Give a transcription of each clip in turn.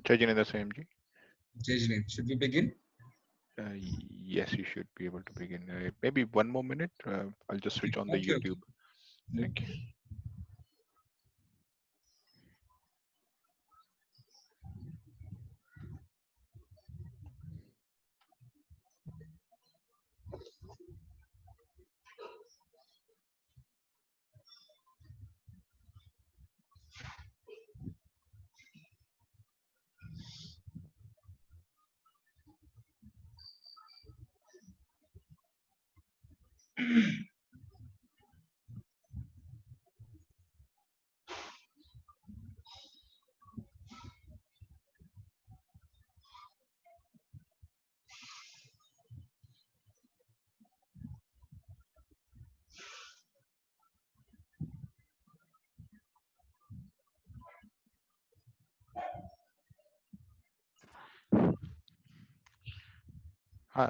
Jaina Symbols. Jain, should we begin? Yes, you should be able to begin. Maybe one more minute. I'll just switch on the Okay, YouTube. okay. Thank you.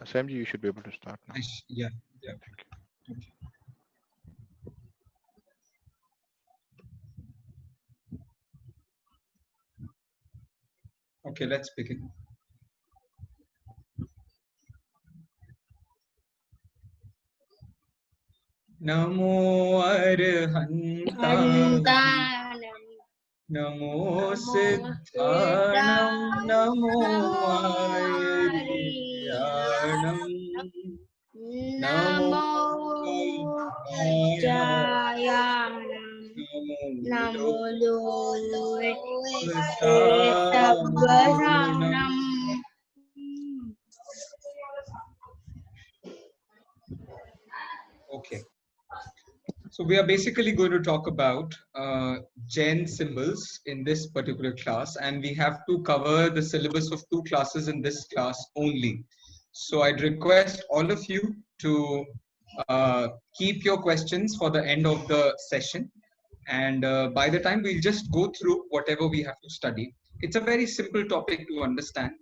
Samji, you should be able to start now. Yeah, yeah. Thank you. Okay. Okay, let's begin. Namo Arhantam, Namo Siddhanam, Namo Aryanam, Namo Vajrayanam, Namo Sabbasanam. Okay. So we are basically going to talk about Jain symbols in this particular class, and we have to cover the syllabus of 2 classes in this class only. So I'd request all of you to keep your questions for the end of the session, and by the time we'll just go through whatever we have to study. It's a very simple topic to understand,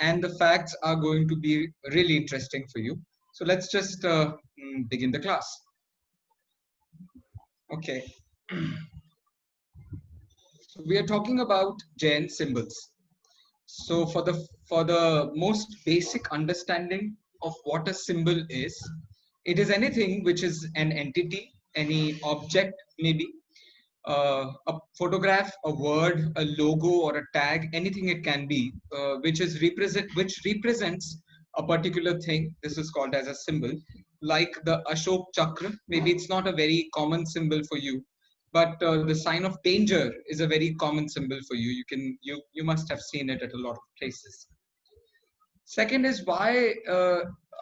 and the facts are going to be really interesting for you. So let's just begin the class. Okay. So we are talking about Jain symbols. So for the most basic understanding of what a symbol is, it is anything which is an entity, any object maybe, a photograph, a word, a logo, or a tag, anything it can be, which represents a particular thing. This is called as a symbol, like the Ashok Chakra. Maybe it's not a very common symbol for you, but the sign of danger is a very common symbol for you. You must have seen it at a lot of places. Second is, why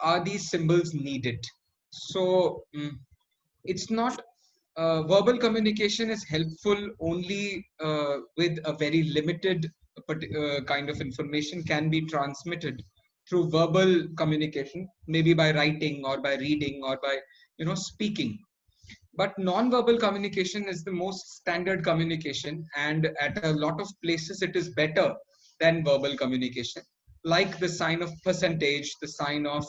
are these symbols needed? So it's not verbal communication is helpful only with a very limited kind of information can be transmitted through verbal communication, maybe by writing or by reading or by speaking. But non-verbal communication is the most standard communication, and at a lot of places it is better than verbal communication, like the sign of percentage, the sign of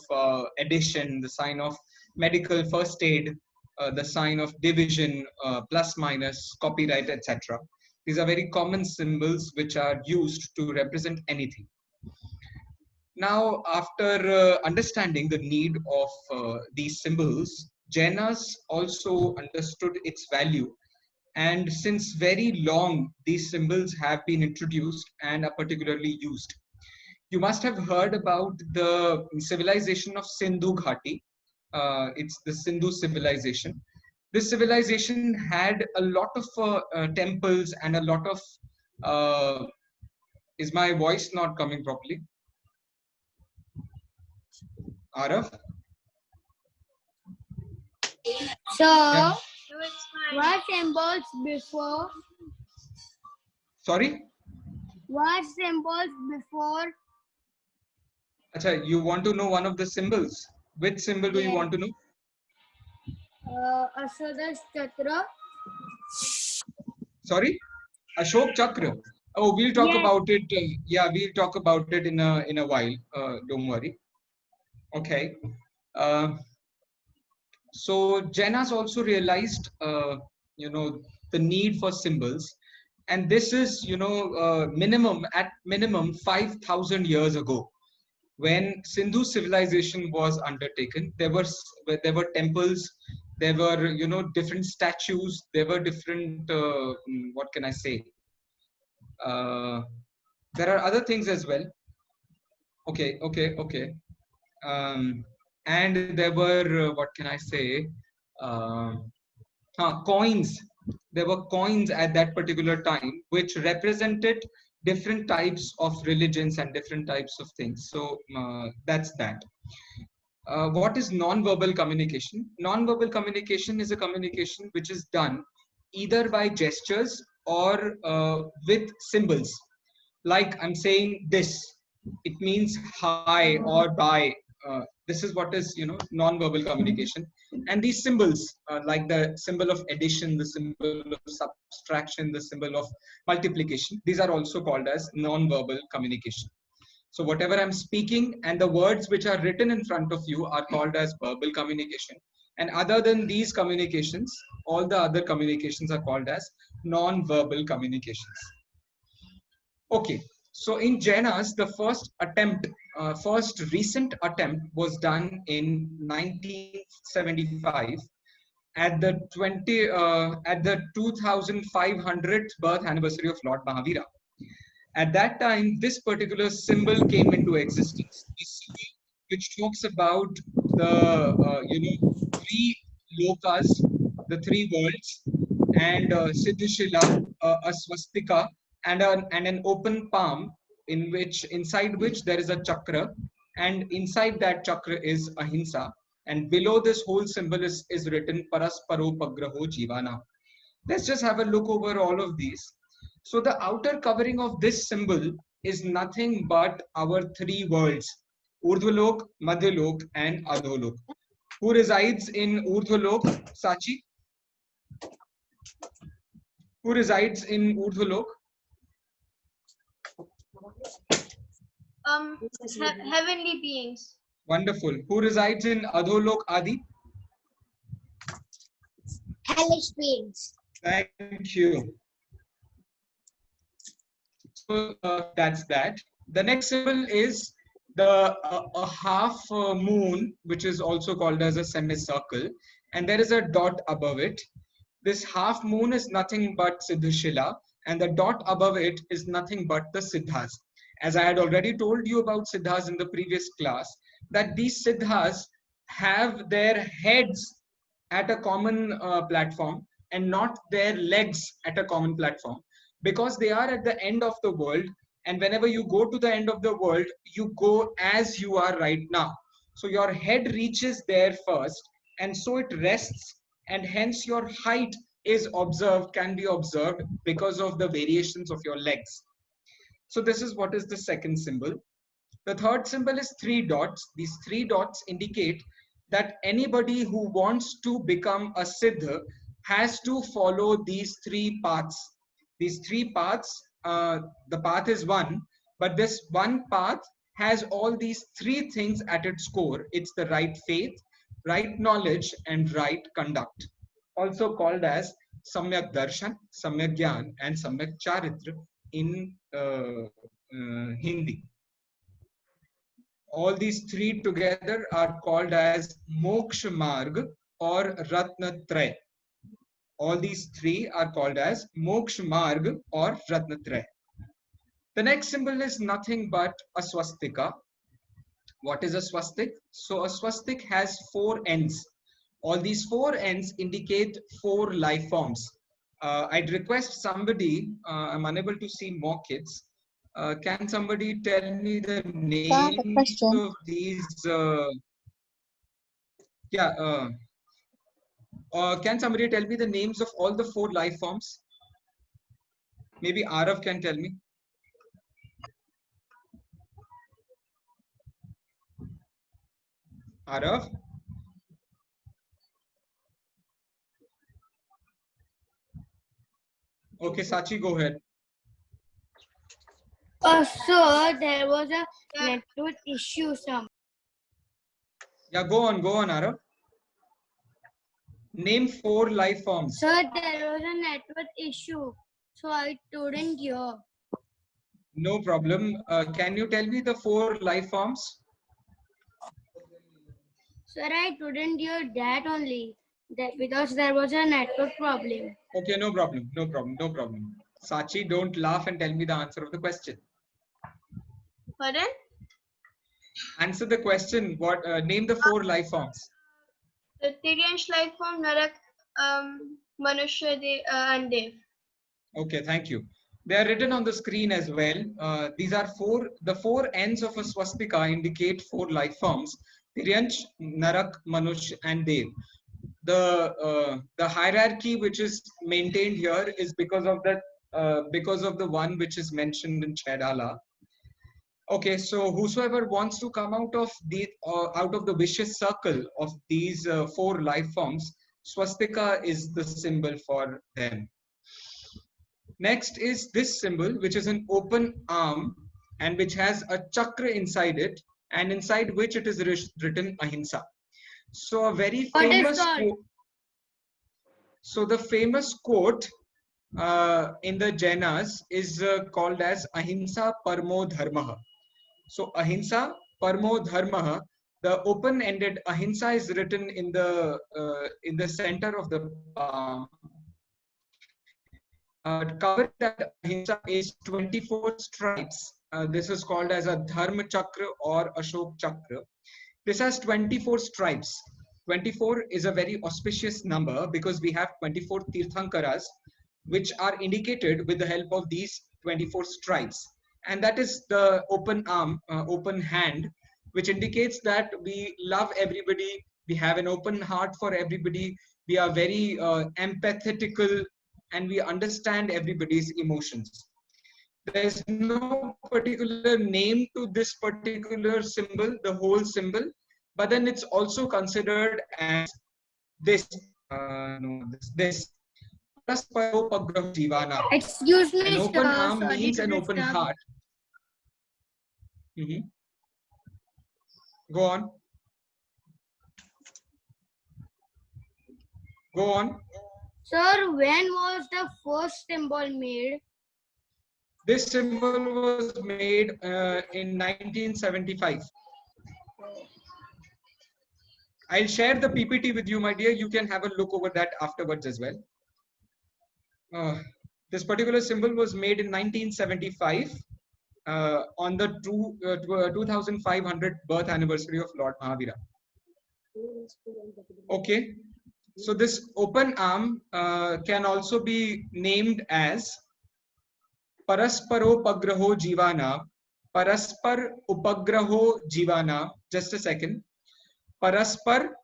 addition, the sign of medical first aid, the sign of division, plus minus, copyright, etc. These are very common symbols which are used to represent anything. Now, after understanding the need of these symbols, Jainas also understood its value. And since very long, these symbols have been introduced and are particularly used. You must have heard about the civilization of Sindhu Ghati. It's the Sindhu civilization. This civilization had a lot of temples and a lot of. Is my voice not coming properly? Arav? So, Yeah. what symbols before? Sorry? What symbols before? Achha, you want to know one of the symbols? Which symbol do you want to know? Ashok Chakra. Sorry? Ashok Chakra. Oh, we'll talk Yes. about it. Yeah, we'll talk about it in a while. Don't worry. Okay. So Jainas also realized, the need for symbols, and this is, at minimum 5,000 years ago, when Sindhu civilization was undertaken. There were temples, there were, different statues, there were different, what can I say? Uh, there are other things as well. Okay. Um, and there were, what can I say? Um Coins. There were coins at that particular time which represented different types of religions and different types of things. So that's that. What is non-verbal communication? Non-verbal communication is a communication which is done either by gestures or with symbols. Like I'm saying this, it means hi or bye. This is what is, non-verbal communication. And these symbols, like the symbol of addition, the symbol of subtraction, the symbol of multiplication, these are also called as non-verbal communication. So whatever I'm speaking and the words which are written in front of you are called as verbal communication. And other than these communications, all the other communications are called as non-verbal communications. Okay, so in Jainas, the first recent attempt was done in 1975 at the 2500th birth anniversary of Lord Mahavira. At that time, this particular symbol came into existence. This symbol, which talks about the three lokas, the three worlds, and Siddhishila, a swastika, and an open palm inside which there is a chakra, and inside that chakra is ahimsa, and below this whole symbol is written Parasparo Pagraho Jivana. Let's just have a look over all of these. So the outer covering of this symbol is nothing but our three worlds: Urdhvalok, Madhyalok, and Adholok. Who resides in Urdhvalok? Sachi? Who resides in Urdhvalok? Heavenly beings. Wonderful. Who resides in Adholok, Adi? Hellish beings. Thank you. So that's that. The next symbol is a half moon, which is also called as a semicircle, and there is a dot above it. This half moon is nothing but Siddhishila, and the dot above it is nothing but the Siddhas. As I had already told you about Siddhas in the previous class, that these Siddhas have their heads at a common platform and not their legs at a common platform, because they are at the end of the world, and whenever you go to the end of the world, you go as you are right now. So your head reaches there first, and so it rests, and hence your height can be observed because of the variations of your legs. So this is what is the second symbol. The third symbol is three dots. These three dots indicate that anybody who wants to become a Siddha has to follow these three paths. These three paths, the path is one, but this one path has all these three things at its core. It's the right faith, right knowledge, and right conduct. Also called as Samyak Darshan, Samyak Gyan, and Samyak Charitra in Hindi. All these three together are called as Moksha Marg or Ratnatray. All these three are called as Moksha Marg or Ratnatray. The next symbol is nothing but a swastika. What is a swastik? So a swastik has four ends. All these four ends indicate four life forms. I'd request somebody, I'm unable to see more kids. Can somebody tell me the names Sir, of a question. these? Yeah, can somebody tell me the names of all the four life forms? Maybe Arav can tell me. Arav? Okay, Sachi, go ahead. So there was a network issue. Yeah, go on, Arav. Name 4 life forms. Sir, there was a network issue, so I couldn't hear. No problem. Can you tell me the 4 life forms? Sir, I couldn't hear that only. That because there was a network problem. Okay, no problem. No problem. No problem. Sachi, don't laugh and tell me the answer of the question. Pardon? Answer the question. What? Name the 4 life forms. The Tiryansh life form, Narak, Manushya, and Dev. Okay, thank you. They are written on the screen as well. These are the 4 ends of a swastika indicate 4 life forms: Tiryansh, Narak, Manush, and Dev. The hierarchy which is maintained here is because of the one which is mentioned in Chaitala. Okay, so whosoever wants to come out of the vicious circle of these 4 life forms, swastika is the symbol for them. Next is this symbol, which is an open arm and which has a chakra inside it, and inside which it is written ahimsa. So a very famous quote. So the famous quote in the Jainas is called as ahimsa parmo dharma. So ahimsa parmo dharma. The open-ended ahimsa is written in the center of the palm. Covering that ahimsa is 24 stripes. This is called as a dharma chakra or ashok chakra. This has 24 stripes. 24 is a very auspicious number because we have 24 tirthankaras which are indicated with the help of these 24 stripes. And that is the open arm, open hand, which indicates that we love everybody, we have an open heart for everybody, we are very empathetical, and we understand everybody's emotions. There's no particular name to this particular symbol, the whole symbol, but then it's also considered as this. This. Parasparopagraho Jivana. Excuse me, An open sir. arm Sorry means to an open disturb. heart. Go on. Go on. Sir, when was the first symbol made? This symbol was made in 1975. I'll share the PPT with you, my dear. You can have a look over that afterwards as well. This particular symbol was made in 1975 on the 2500th birth anniversary of Lord Mahavira. Okay, so this open arm can also be named as Parasparo Pagraho Jivana, Paraspar Upagraho Jivana. Just a second. Paraspar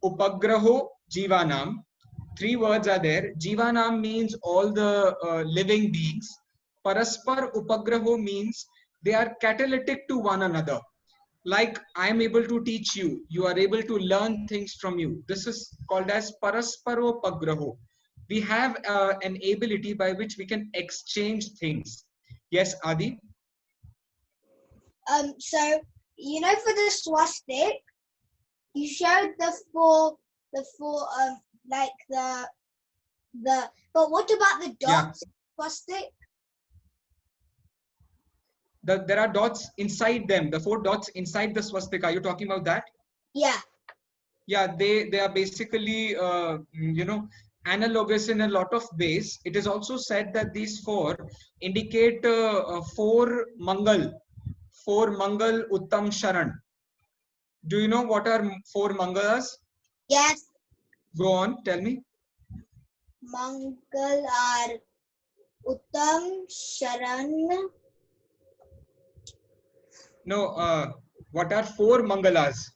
Upagraho Jivanam. 3 words are there. Jivanam means all the living beings. Paraspar Upagraho means they are catalytic to one another. Like I am able to teach you, you are able to learn things from you. This is called as Parasparo Upagraho. We have an ability by which we can exchange things. Yes, Adi? So, you know, for the swastik, you showed the four, like but what about the dots? Yeah. Swastik? There are dots inside them, the 4 dots inside the swastika. Are you talking about that? Yeah. Yeah, they are basically, analogous in a lot of ways. It is also said that these 4 indicate 4 Mangal, Uttam, Sharan. Do you know what are 4 Mangalas? Yes. Go on, tell me. Mangal are Uttam, Sharan. No, what are 4 Mangalas?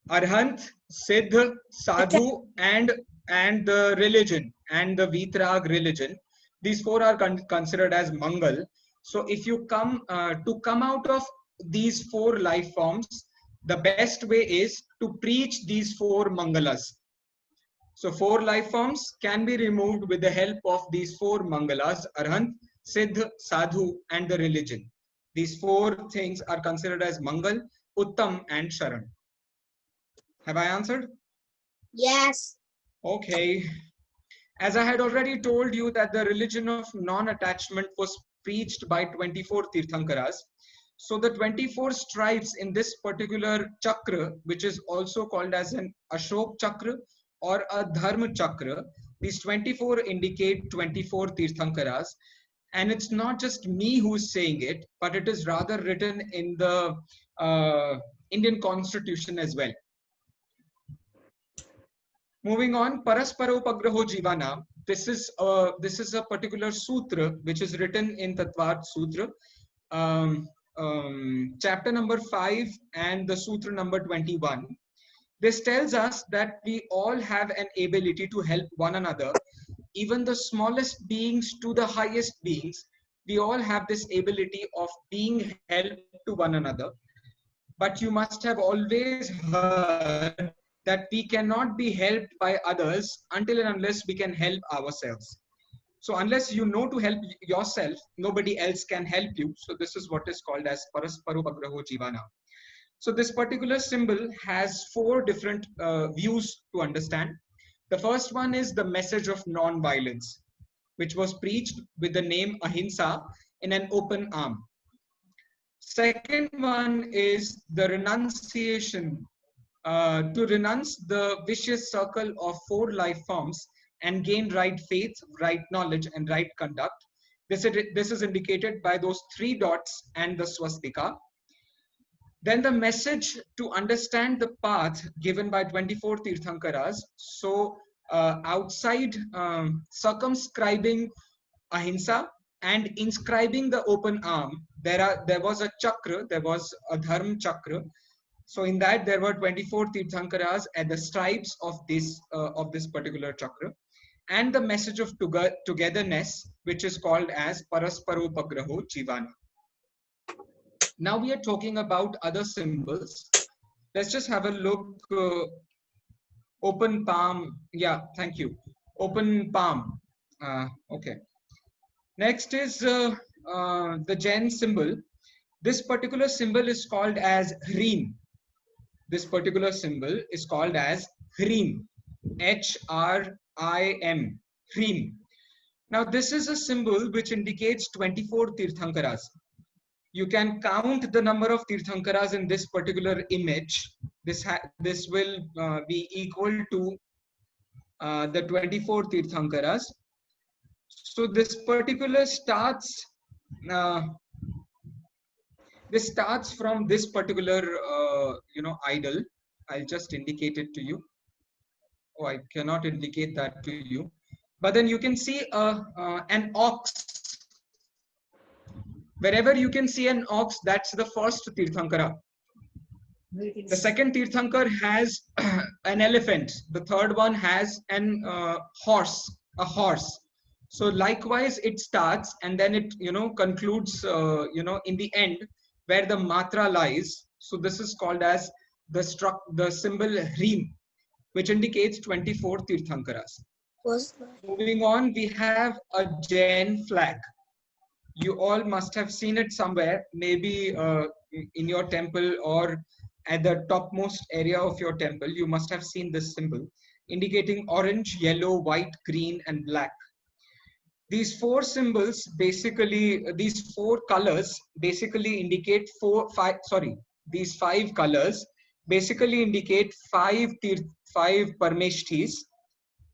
Arhant, Siddh, Sadhu, and the religion, and the Vitrag religion. These 4 are considered as Mangal. So if you come out of these 4 life forms, the best way is to preach these 4 Mangalas. So 4 life forms can be removed with the help of these 4 Mangalas: Arhant, Siddh, Sadhu, and the religion. These 4 things are considered as Mangal, Uttam, and Sharan. Have I answered? Yes. Okay. As I had already told you that the religion of non-attachment was preached by 24 Tirthankaras. So the 24 stripes in this particular chakra, which is also called as an Ashok chakra or a Dharma chakra, these 24 indicate 24 Tirthankaras. And it's not just me who's saying it, but it is rather written in the Indian constitution as well. Moving on, Parasparopagraho Jivana. This is a particular sutra which is written in Tattvat Sutra, chapter number 5 and the sutra number 21. This tells us that we all have an ability to help one another, even the smallest beings to the highest beings. We all have this ability of being help to one another. But you must have always heard that we cannot be helped by others until and unless we can help ourselves. So unless you know to help yourself, nobody else can help you. So this is what is called as Parasparopagraho Jivana. So this particular symbol has four different views to understand. The first one is the message of non-violence, which was preached with the name Ahimsa in an open arm. Second one is the renunciation, to renounce the vicious circle of four life forms and gain right faith, right knowledge, and right conduct. This is indicated by those three dots and the swastika. Then the message to understand the path given by 24 Tirthankaras. So outside circumscribing ahimsa and inscribing the open arm, there was a chakra, there was a dharma chakra. So in that there were 24 Tirthankaras at the stripes of this particular chakra, and the message of togetherness, which is called as Parasparopagraho Jivana. Now we are talking about other symbols. Let's just have a look. Open palm. Yeah, thank you. Open palm. Okay. Next is the Jain symbol. This particular symbol is called as Hrim. This particular symbol is called as Hrim. Hrim. Hrim. Now this is a symbol which indicates 24 Tirthankaras. You can count the number of Tirthankaras in this particular image. This will be equal to the 24 Tirthankaras. So this particular starts from this particular idol. I'll just indicate it to you. Oh, I cannot indicate that to you. But then you can see an ox. Wherever you can see an ox, that's the first Tirthankara. The second Tirthankar has an elephant. The third one has an horse, a horse. So likewise, it starts and then it concludes in the end where the matra lies. So this is called as the symbol Hrim, which indicates 24 Tirthankaras. Moving on, we have a Jain flag. You all must have seen it somewhere, maybe in your temple or at the topmost area of your temple. You must have seen this symbol indicating orange, yellow, white, green, and black. These four symbols basically, these four colors basically indicate these five colors basically indicate five Parmeshthis.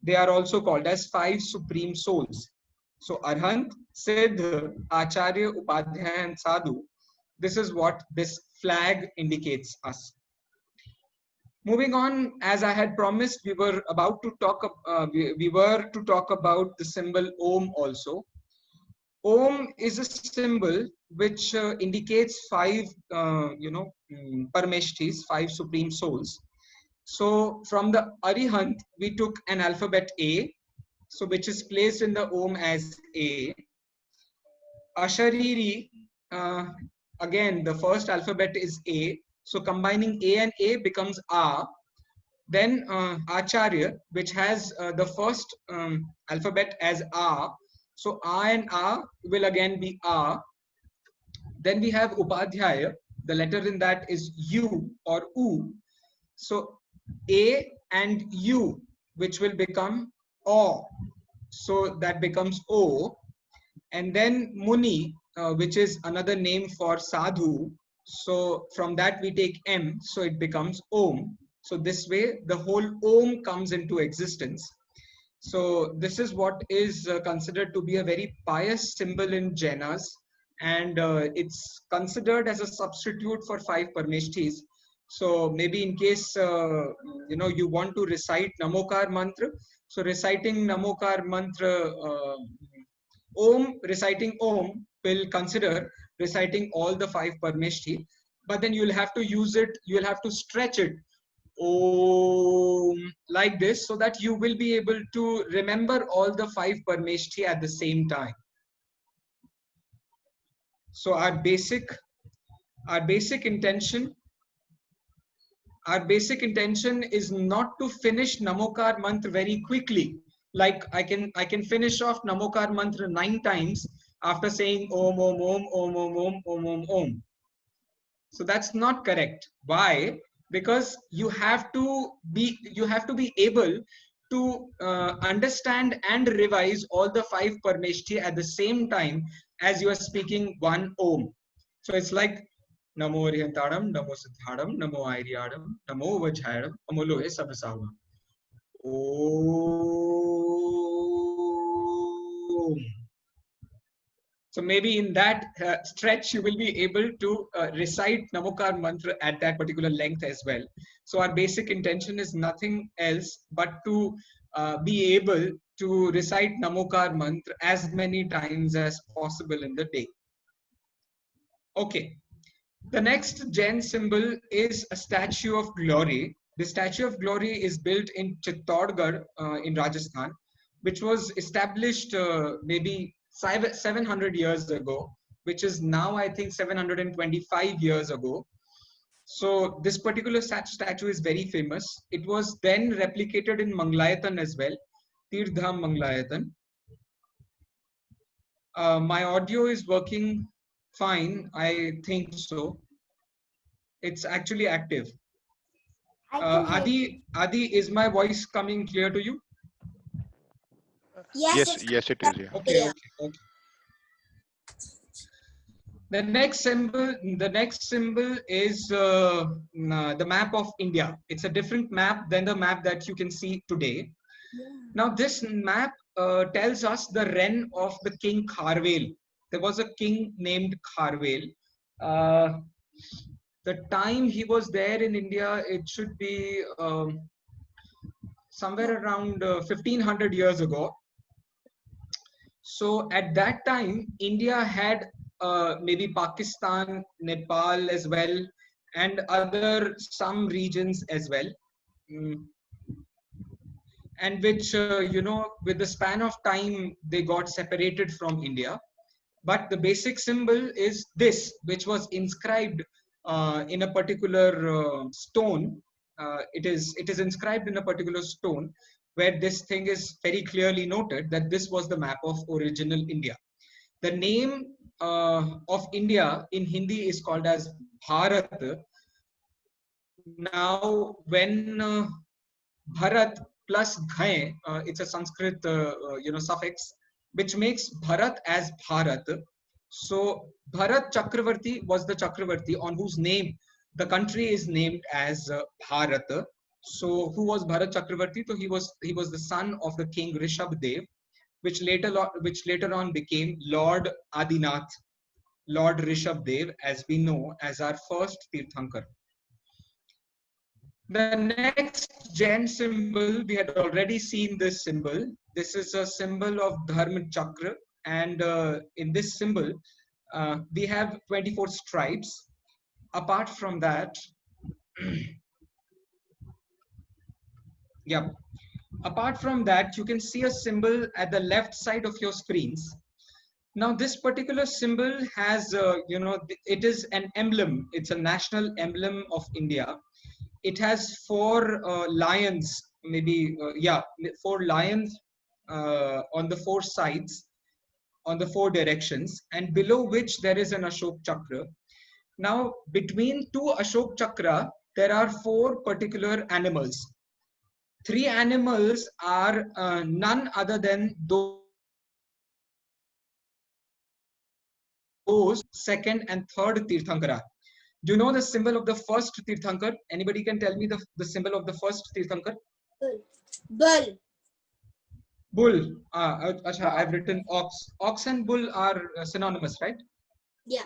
They are also called as five supreme souls. So Arhant, Siddha, Acharya, Upadhyaya, and Sadhu. This is what this flag indicates us. Moving on, as I had promised, we were to talk about the symbol Om also. Om is a symbol which indicates five, Parmeshthis, five supreme souls. So from the Arihant, we took an alphabet A, so which is placed in the Om as A. Ashariri, again, the first alphabet is A. So combining A and A becomes A. Then Acharya, which has the first alphabet as A. So A and A will again be A. Then we have Upadhyaya. The letter in that is U or U. So A and U which will become O. So that becomes O. And then Muni, which is another name for Sadhu. So from that we take M, so it becomes Om. So this way the whole Om comes into existence. So this is what is considered to be a very pious symbol in Jainas, and it's considered as a substitute for five Parmeshthis. So maybe in case you want to recite Namokar mantra, so reciting Namokar mantra, Om, reciting Om will consider reciting all the five Parmeshthi, but then you'll have to use it, you'll have to stretch it Om like this so that you will be able to remember all the five Parmeshthi at the same time. So our basic intention is not to finish Namokar mantra very quickly. Like I can finish off Namokar mantra 9 times after saying Om Om Om Om Om Om Om Om Om. So that's not correct. Why? Because you have to be able to understand and revise all the five Parmeshthi at the same time as you are speaking one Om. So it's like Namo Arihantadam, Namo Siddhadam, Namo Airiadam, Namo Vajhayadam, Namo Lohe Sabasava. Om. So maybe in that stretch, you will be able to recite Namokar mantra at that particular length as well. So our basic intention is nothing else but to be able to recite Namokar mantra as many times as possible in the day. Okay. The next Jain symbol is a statue of glory. The statue of glory is built in Chittorgarh in Rajasthan, which was established maybe 700 years ago, which is now I think 725 years ago. So this particular statue is very famous. It was then replicated in Manglayatan as well, Tirtham Manglayatan. My audio is working fine, I think so. It's actually active. Adi, is my voice coming clear to you? Yes, Yes, it is. Yeah. Okay. The next symbol is the map of India. It's a different map than the map that you can see today. Now this map tells us the reign of the king Kharvel. There was a king named Kharvel. The time he was there in India, it should be somewhere around 1500 years ago. So at that time, India had maybe Pakistan, Nepal as well, and other some regions as well. And which, with the span of time, they got separated from India. But the basic symbol is this, which was inscribed in a particular stone. It is inscribed in a particular stone where this thing is very clearly noted that this was the map of original India. The name of India in Hindi is called as Bharat. Now, when Bharat plus Ghai, it's a Sanskrit suffix, which makes Bharat as Bharat. So Bharat Chakravarti was the Chakravarti on whose name the country is named as Bharat. So who was Bharat Chakravarti? So he was the son of the king Rishabdev, which later on became Lord Adinath, Lord Rishabdev, as we know, as our first Tirthankar. The next Jain symbol, we had already seen this symbol. This is a symbol of Dharma Chakra, and in this symbol, we have 24 stripes. Apart from that, apart from that, you can see a symbol at the left side of your screens. Now, this particular symbol has, it is an emblem. It's a national emblem of India. It has 4 lions, maybe, 4 lions on the 4 sides, on the 4 directions, and below which there is an Ashok Chakra. Now, between 2 Ashok Chakra, there are 4 particular animals. three animals are none other than those second and third Tirthankara. Do you know the symbol of the first Tirthankar? Anybody can tell me the symbol of the first Tirthankar? Bull. Bull. I've written ox. Ox and bull are synonymous, right? Yeah.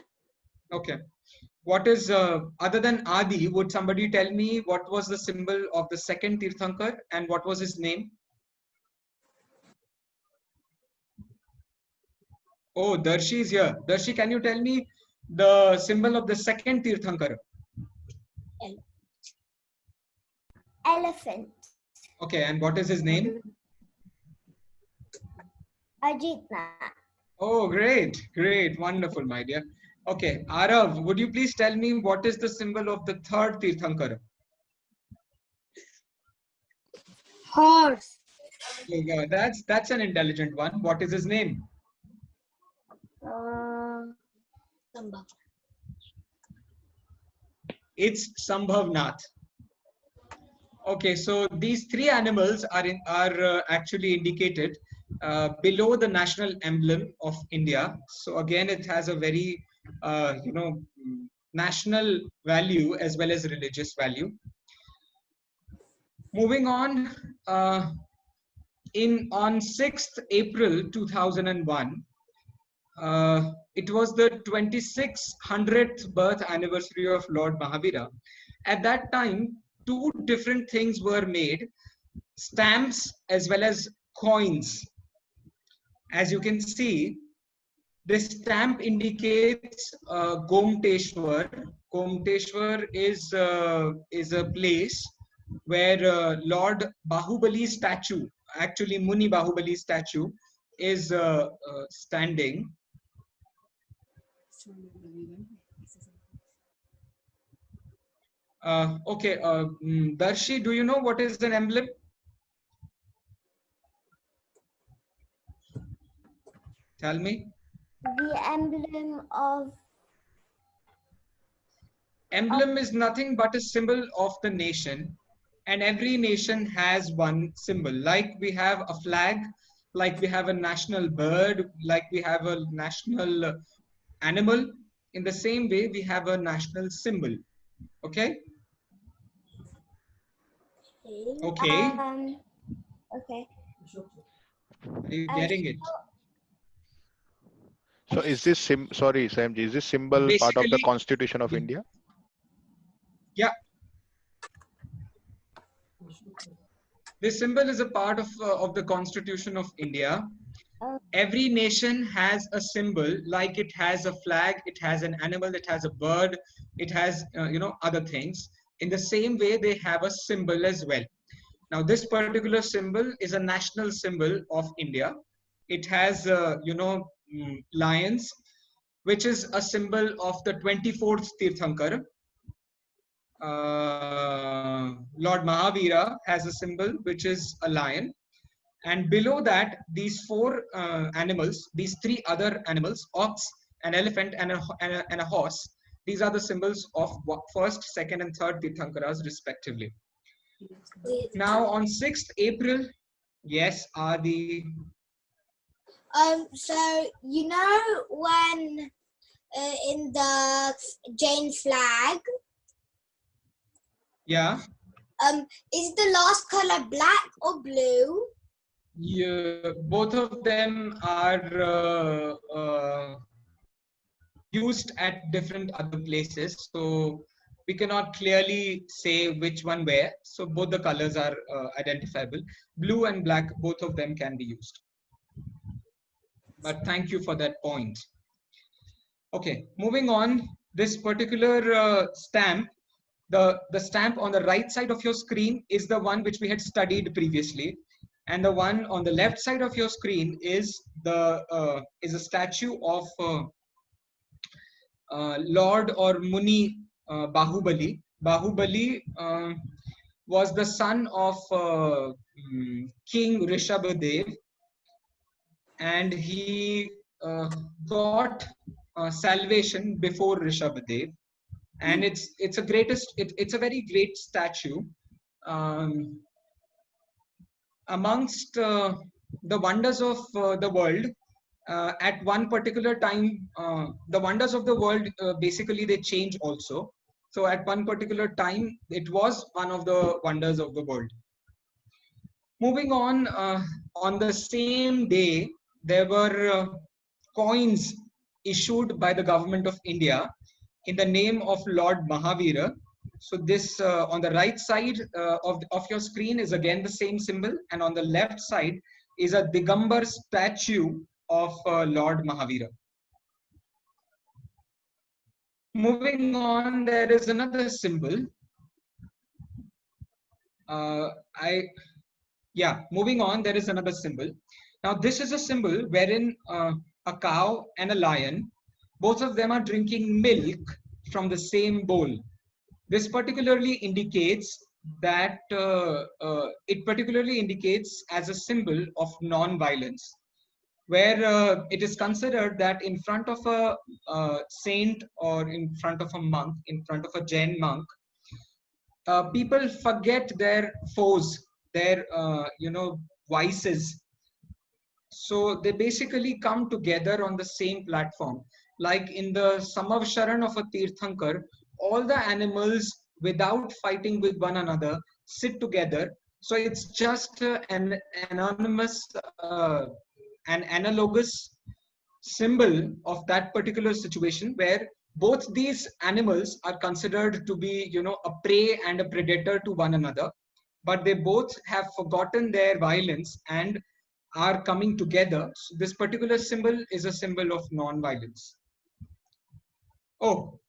Okay. What is, other than Adi, would somebody tell me what was the symbol of the second Tirthankar and what was his name? Oh, Darshi is here. Darshi, can you tell me the symbol of the second Tirthankar? Elephant. Okay, and what is his name? Ajitna. Oh, great, great, wonderful, my dear. Okay, Arav, would you please tell me what is the symbol of the third Tirthankar? Horse. Yeah, that's an intelligent one. What is his name? Sambhav. It's Sambhavnath. Okay, so these three animals are actually indicated below the national emblem of India. So again, it has a very national value as well as religious value. Moving on, on 6th April 2001, it was the 2600th birth anniversary of Lord Mahavira. At that time, two different things were made: stamps as well as coins. As you can see, this stamp indicates Gomteshwar. Gomteshwar is a place where Lord Bahubali's statue, actually Muni Bahubali's statue, is standing. Okay, Darshi, do you know what is an emblem? Tell me. The emblem of... Emblem is nothing but a symbol of the nation, and every nation has one symbol. Like we have a flag, like we have a national bird, like we have a national animal. In the same way, we have a national symbol. Okay? Okay. Okay. Are you getting it? So is this sorry, Samji, is this symbol part of the Basically, Constitution of India? yeah. This symbol is a part of the Constitution of India. Every nation has a symbol, like it has a flag, it has an animal, it has a bird, it has other things. In the same way, they have a symbol as well. Now, this particular symbol is a national symbol of India. It has lions, which is a symbol of the 24th Tirthankar. Lord Mahavira has a symbol which is a lion. And below that, these four animals, these three other animals, ox, an elephant, and a horse, these are the symbols of first, second, and third Tirthankaras respectively. Now on 6th April, yes, Adi. So you know when in the Jain flag, Yeah. Is the last color black or blue? Yeah, both of them are used at different other places, so we cannot clearly say which one where. So both the colors are identifiable. Blue and black, both of them can be used. But thank you for that point. Okay, moving on. This particular stamp, the stamp on the right side of your screen is the one which we had studied previously, and the one on the left side of your screen is a statue of Lord or Muni Bahubali. Bahubali was the son of King Rishabhadev, and he got salvation before Rishabhadev. And it's a very great statue. amongst the wonders of the world, at one particular time, the wonders of the world basically they change also. So at one particular time, it was one of the wonders of the world. Moving on the same day, there were coins issued by the government of India in the name of Lord Mahavira. So this on the right side of your screen is again the same symbol, and on the left side is a Digambar statue of Lord Mahavira. Moving on, there is another symbol. Moving on, there is another symbol. Now, this is a symbol wherein a cow and a lion, both of them are drinking milk from the same bowl. This particularly indicates that it particularly indicates as a symbol of non-violence, where it is considered that in front of a saint or in front of a monk, in front of a Jain monk, people forget their foes, their vices. So they basically come together on the same platform. Like in the Samavsharan of a Tirthankar, all the animals, without fighting with one another, sit together. So it's just an anonymous, an analogous symbol of that particular situation, where both these animals are considered to be, a prey and a predator to one another, but they both have forgotten their violence and are coming together. So this particular symbol is a symbol of non-violence. Oh,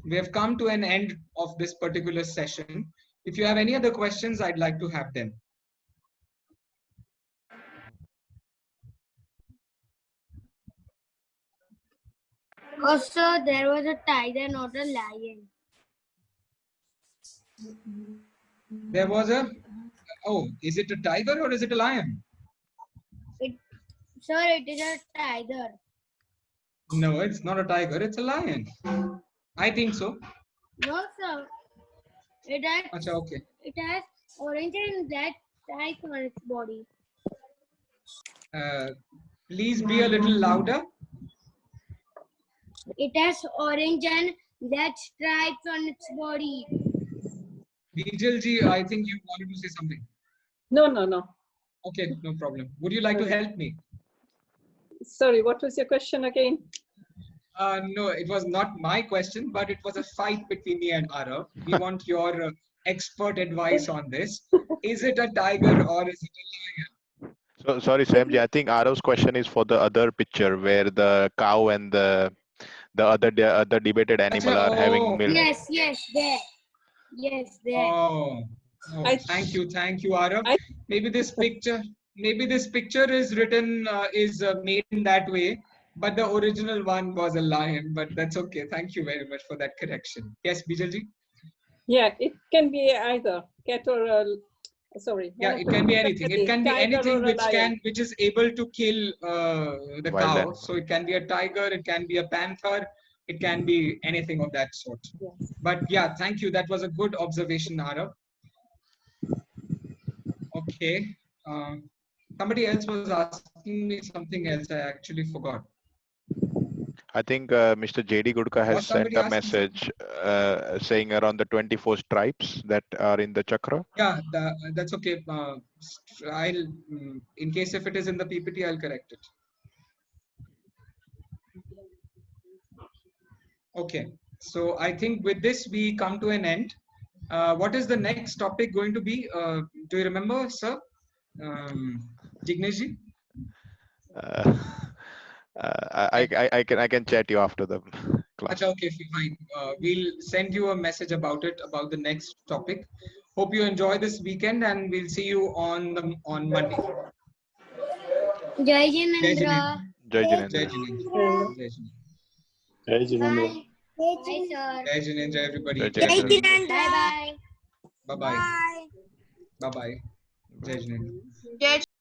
we have come to an end of this particular session. If you have any other questions, I'd like to have them. Also, there was a tiger, not a lion. There was a, oh, is it a tiger or is it a lion? Sir, it is a tiger. No, it's not a tiger, it's a lion. I think so. No, sir. It has, Achha, okay. it has orange and black stripes on its body. Please be a little louder. It has orange and black stripes on its body. Bijalji, I think you wanted to say something. No. Okay, no problem. Would you like to help me? Sorry, what was your question again? No, it was not my question, but it was a fight between me and Arav. We want your expert advice on this. Is it a tiger or is it a lion? So sorry, Samji. I think Arav's question is for the other picture where the cow and the other debated animal are having milk. Yes, there. Yes, there. Oh, thank you, Arav. Maybe this picture is written is made in that way, but the original one was a lion. But that's okay. Thank you very much for that correction. Yes, Bijalji. Yeah, it can be either cat or sorry. Yeah, it can be anything. It can be anything which is able to kill the Wild cow. animal. So it can be a tiger, it can be a panther, it can be anything of that sort. Yes. But yeah, thank you. That was a good observation, Arav. Okay. Somebody else was asking me something else. I actually forgot. I think Mr. JD Gudka has sent a message saying around the 24 stripes that are in the chakra. Yeah, that's okay. I'll, in case if it is in the PPT, I'll correct it. Okay. So I think with this, we come to an end. What is the next topic going to be? Do you remember, sir? Jignesh ji? I can chat you after the class. Okay, fine. We'll send you a message about it, about the next topic. Hope you enjoy this weekend, and we'll see you on Monday. Jai Jinendra. Jai Jinendra. Jai Jinendra. Jai Jinendra. Hi, sir. Jai Jinendra, everybody. Jai Jinendra. Bye-bye. Bye-bye. Bye-bye. Jai Jinendra.